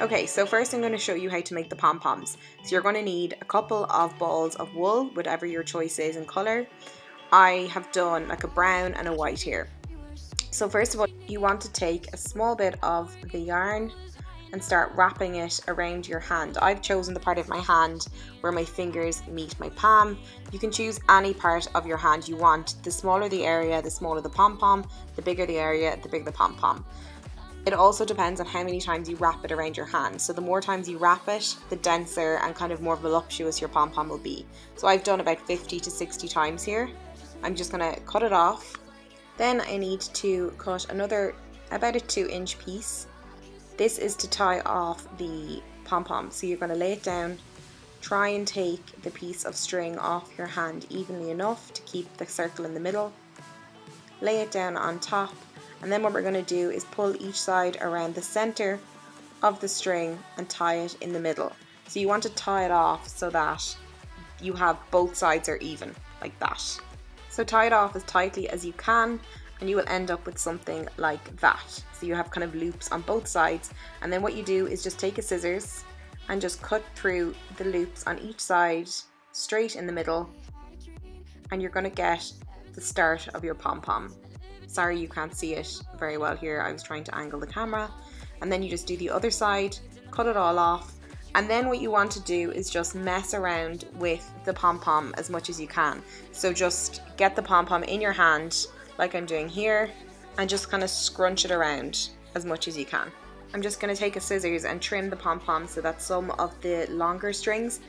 Okay, so first I'm going to show you how to make the pom-poms. So you're going to need a couple of balls of wool, whatever your choice is in colour. I have done like a brown and a white here. So first of all, you want to take a small bit of the yarn and start wrapping it around your hand. I've chosen the part of my hand where my fingers meet my palm. You can choose any part of your hand you want. The smaller the area, the smaller the pom-pom. The bigger the area, the bigger the pom-pom. It also depends on how many times you wrap it around your hand. So the more times you wrap it, the denser and kind of more voluptuous your pom-pom will be. So I've done about 50 to 60 times here. I'm just gonna cut it off. Then I need to cut another about a 2-inch piece. This is to tie off the pom-pom. So you're gonna lay it down, try and take the piece of string off your hand evenly enough to keep the circle in the middle. Lay it down on top. And then what we're going to do is pull each side around the center of the string and tie it in the middle. So you want to tie it off so that you have both sides are even, like that. So tie it off as tightly as you can and you will end up with something like that. So you have kind of loops on both sides, and then what you do is just take a scissors and just cut through the loops on each side straight in the middle, and you're going to get the start of your pom-pom. Sorry you can't see it very well here, I was trying to angle the camera. And then you just do the other side, cut it all off, and then what you want to do is just mess around with the pom-pom as much as you can. So just get the pom-pom in your hand like I'm doing here and just kind of scrunch it around as much as you can. I'm just going to take a scissors and trim the pom-pom so that some of the longer strings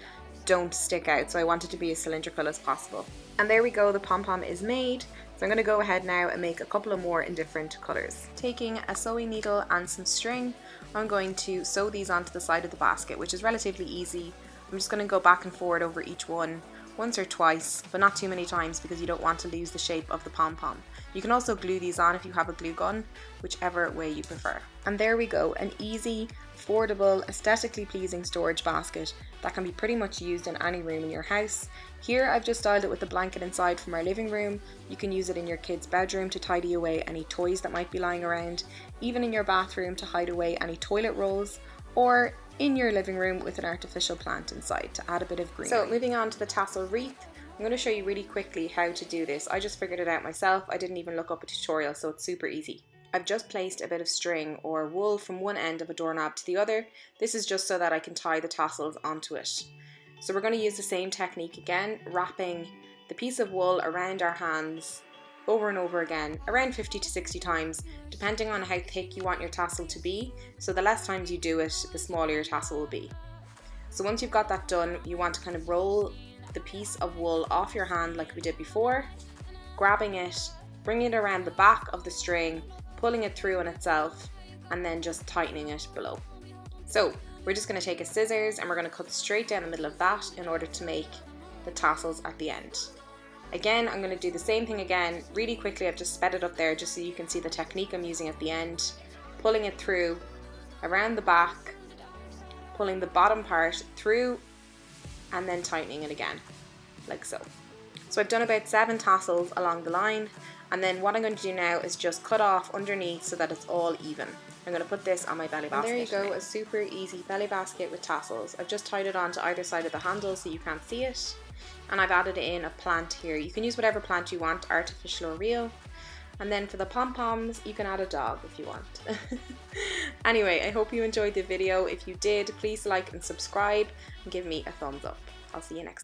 don't stick out. So I want it to be as cylindrical as possible. And there we go, the pom-pom is made. So I'm going to go ahead now and make a couple of more in different colours. Taking a sewing needle and some string, I'm going to sew these onto the side of the basket, which is relatively easy. I'm just going to go back and forward over each one once or twice, but not too many times because you don't want to lose the shape of the pom-pom. You can also glue these on if you have a glue gun, whichever way you prefer. And there we go, an easy, affordable, aesthetically pleasing storage basket that can be pretty much used in any room in your house. Here I've just styled it with a blanket inside from our living room. You can use it in your kids' bedroom to tidy away any toys that might be lying around, even in your bathroom to hide away any toilet rolls, or in your living room with an artificial plant inside to add a bit of greenery. So moving on to the tassel wreath, I'm going to show you really quickly how to do this. I just figured it out myself. I didn't even look up a tutorial, so it's super easy. I've just placed a bit of string or wool from one end of a doorknob to the other. This is just so that I can tie the tassels onto it. So we're going to use the same technique again, wrapping the piece of wool around our hands over and over again, around 50 to 60 times, depending on how thick you want your tassel to be. So the less times you do it, the smaller your tassel will be. So once you've got that done, you want to kind of roll the piece of wool off your hand like we did before, grabbing it, bringing it around the back of the string, pulling it through on itself, and then just tightening it below. So we're just going to take a scissors and we're going to cut straight down the middle of that in order to make the tassels at the end. Again, I'm going to do the same thing again really quickly. I've just sped it up there just so you can see the technique I'm using at the end. Pulling it through around the back, pulling the bottom part through, and then tightening it again, like so. So I've done about 7 tassels along the line, and then what I'm going to do now is just cut off underneath so that it's all even. I'm going to put this on my belly basket. And there you go, a super easy belly basket with tassels. I've just tied it onto either side of the handle so you can't see it. And I've added in a plant here. You can use whatever plant you want, artificial or real. And then for the pom-poms, you can add a dog if you want. Anyway, I hope you enjoyed the video. If you did, please like and subscribe and give me a thumbs up. I'll see you next time.